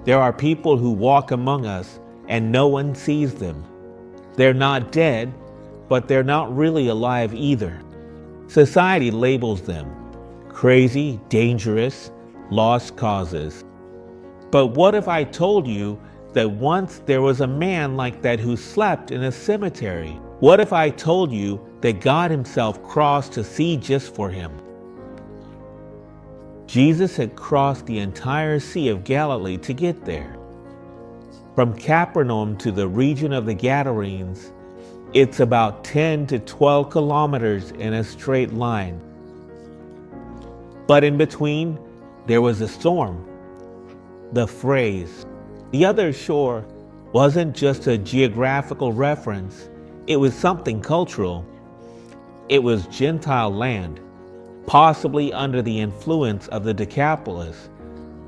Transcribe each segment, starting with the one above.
There are people who walk among us and no one sees them. They're not dead, but they're not really alive either. Society labels them crazy, dangerous, lost causes. But what if I told you that once there was a man like that who slept in a cemetery? What if I told you that God himself crossed to see just for him? Jesus had crossed the entire Sea of Galilee to get there. From Capernaum to the region of the Gadarenes, it's about 10 to 12 kilometers in a straight line. But in between, there was a storm. The phrase, the other shore, wasn't just a geographical reference, it was something cultural. It was Gentile land, possibly under the influence of the Decapolis,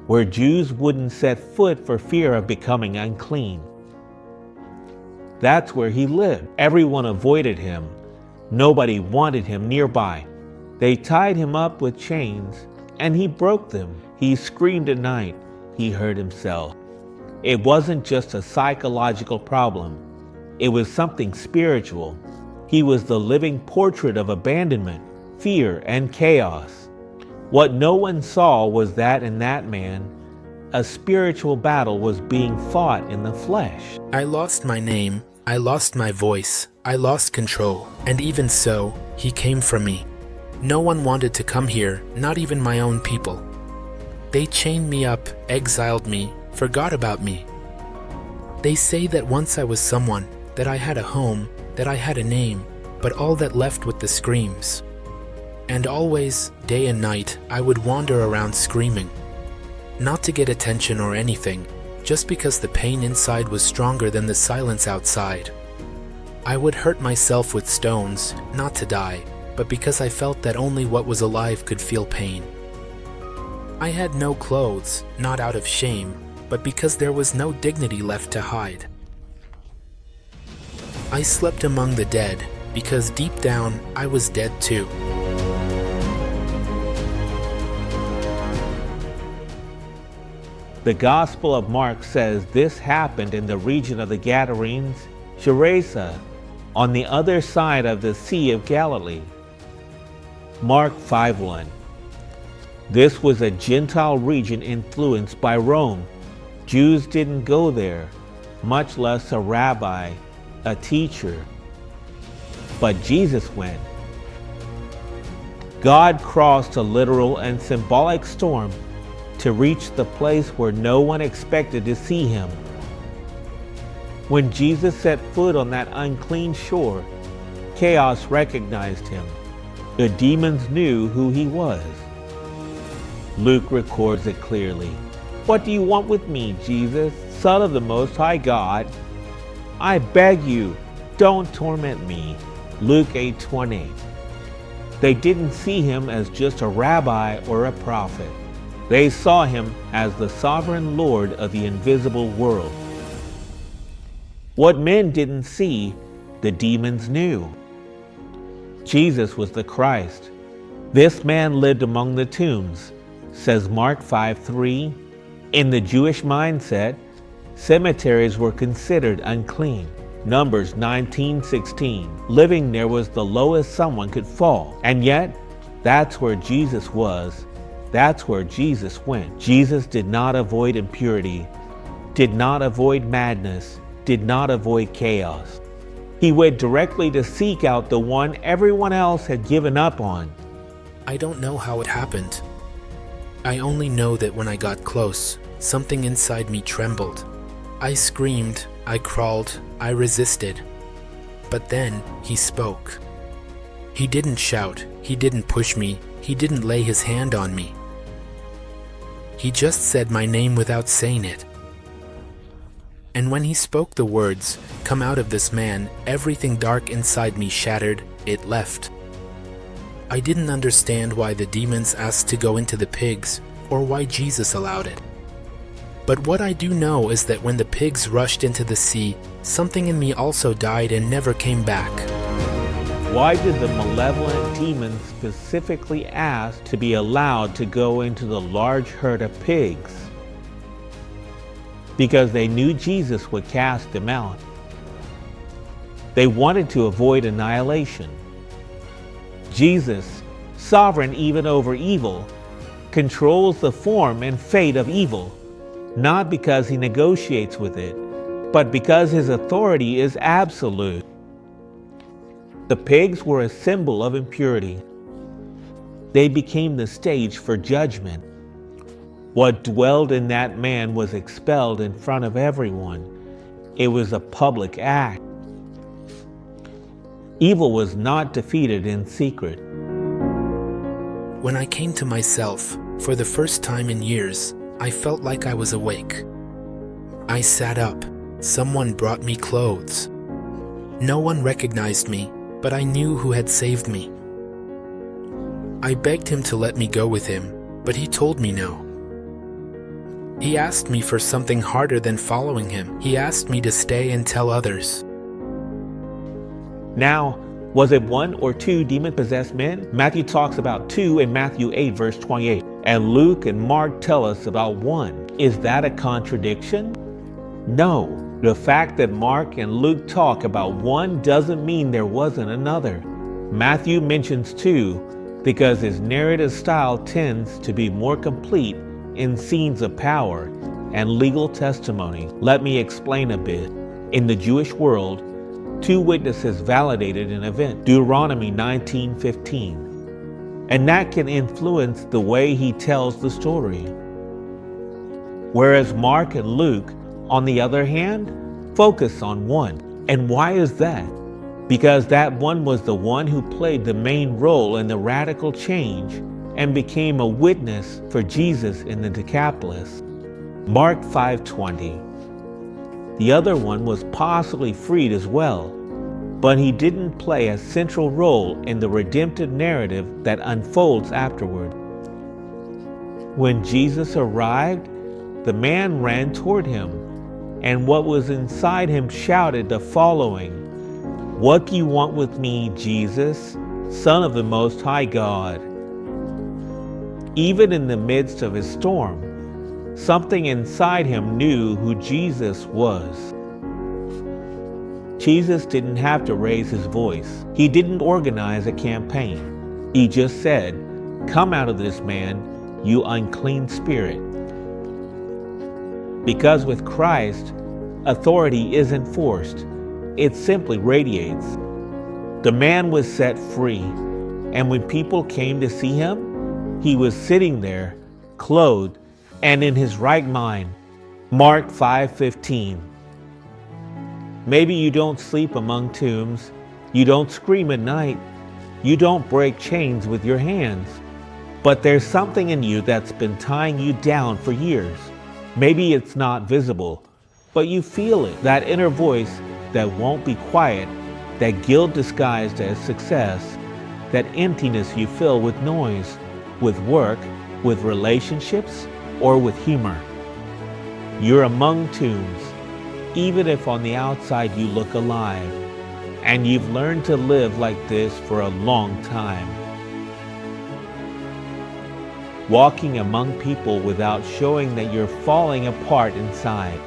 where Jews wouldn't set foot for fear of becoming unclean. That's where he lived. Everyone avoided him. Nobody wanted him nearby. They tied him up with chains, and he broke them. He screamed at night. He hurt himself. It wasn't just a psychological problem. It was something spiritual. He was the living portrait of abandonment, fear, and chaos. What no one saw was that in that man, a spiritual battle was being fought in the flesh. I lost my name, I lost my voice, I lost control, and even so, he came for me. No one wanted to come here, not even my own people. They chained me up, exiled me, forgot about me. They say that once I was someone, that I had a home, that I had a name, but all that left with the screams. And always, day and night, I would wander around screaming. Not to get attention or anything, just because the pain inside was stronger than the silence outside. I would hurt myself with stones, not to die, but because I felt that only what was alive could feel pain. I had no clothes, not out of shame, but because there was no dignity left to hide. I slept among the dead, because deep down, I was dead too. The Gospel of Mark says this happened in the region of the Gadarenes, Gerasa, on the other side of the Sea of Galilee. Mark 5:1. This was a Gentile region influenced by Rome. Jews didn't go there, much less a rabbi, a teacher. But Jesus went. God crossed a literal and symbolic storm to reach the place where no one expected to see him. When Jesus set foot on that unclean shore, chaos recognized him. The demons knew who he was. Luke records it clearly. "What do you want with me, Jesus, Son of the Most High God? I beg you, don't torment me." Luke 8:28. They didn't see him as just a rabbi or a prophet. They saw him as the sovereign Lord of the invisible world. What men didn't see, the demons knew. Jesus was the Christ. This man lived among the tombs, says Mark 5:3. In the Jewish mindset, cemeteries were considered unclean. Numbers 19:16. Living there was the lowest someone could fall. And yet, that's where Jesus was. That's where Jesus went. Jesus did not avoid impurity, did not avoid madness, did not avoid chaos. He went directly to seek out the one everyone else had given up on. I don't know how it happened. I only know that when I got close, something inside me trembled. I screamed, I crawled, I resisted. But then he spoke. He didn't shout, he didn't push me, he didn't lay his hand on me. He just said my name without saying it. And when he spoke the words, "Come out of this man," everything dark inside me shattered, it left. I didn't understand why the demons asked to go into the pigs, or why Jesus allowed it. But what I do know is that when the pigs rushed into the sea, something in me also died and never came back. Why did the malevolent demons specifically ask to be allowed to go into the large herd of pigs? because they knew Jesus would cast them out. They wanted to avoid annihilation. Jesus, sovereign even over evil, controls the form and fate of evil, not because he negotiates with it, but because his authority is absolute. The pigs were a symbol of impurity. They became the stage for judgment. What dwelled in that man was expelled in front of everyone. It was a public act. Evil was not defeated in secret. When I came to myself, for the first time in years, I felt like I was awake. I sat up. Someone brought me clothes. No one recognized me, but I knew who had saved me. I begged him to let me go with him, but he told me no. He asked me for something harder than following him. He asked me to stay and tell others. Now, was it 1 or 2 demon-possessed men? Matthew talks about 2 in Matthew 8, verse 28. And Luke and Mark tell us about 1. Is that a contradiction? No. The fact that Mark and Luke talk about 1 doesn't mean there wasn't another. Matthew mentions 2 because his narrative style tends to be more complete in scenes of power and legal testimony. Let me explain a bit. In the Jewish world, 2 witnesses validated an event, Deuteronomy 19:15, and that can influence the way he tells the story. Whereas Mark and Luke, on the other hand, focus on 1. And why is that? Because that 1 was the one who played the main role in the radical change and became a witness for Jesus in the Decapolis. Mark 5:20. The other one was possibly freed as well, but he didn't play a central role in the redemptive narrative that unfolds afterward. When Jesus arrived, the man ran toward him, and what was inside him shouted the following, "What do you want with me, Jesus, Son of the Most High God?" Even in the midst of his storm, something inside him knew who Jesus was. Jesus didn't have to raise his voice. He didn't organize a campaign. He just said, "Come out of this man, you unclean spirit." Because with Christ, authority isn't forced. It simply radiates. The man was set free, and when people came to see him, he was sitting there, clothed, and in his right mind. Mark 5:15. Maybe you don't sleep among tombs, you don't scream at night, you don't break chains with your hands, but there's something in you that's been tying you down for years. Maybe it's not visible, but you feel it, that inner voice that won't be quiet, that guilt disguised as success, that emptiness you fill with noise, with work, with relationships, or with humor. You're among tombs, even if on the outside you look alive, and you've learned to live like this for a long time. Walking among people without showing that you're falling apart inside.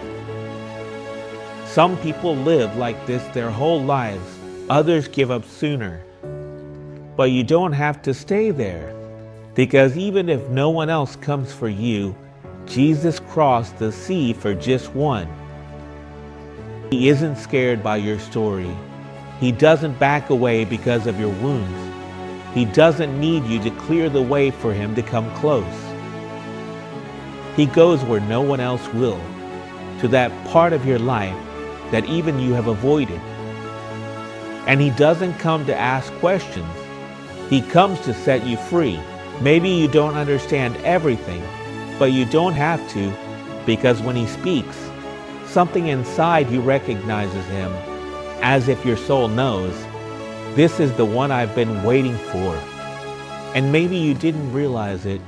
Some people live like this their whole lives, others give up sooner. But you don't have to stay there, because even if no one else comes for you, Jesus crossed the sea for just 1. He isn't scared by your story. He doesn't back away because of your wounds. He doesn't need you to clear the way for him to come close. He goes where no one else will, to that part of your life that even you have avoided. And he doesn't come to ask questions. He comes to set you free. Maybe you don't understand everything, but you don't have to, because when he speaks, something inside you recognizes him, as if your soul knows, this is the one I've been waiting for. And maybe you didn't realize it,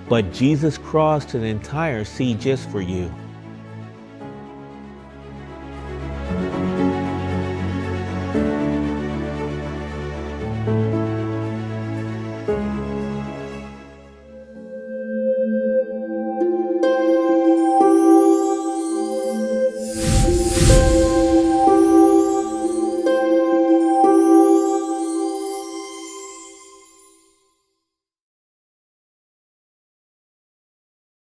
but Jesus crossed an entire sea just for you.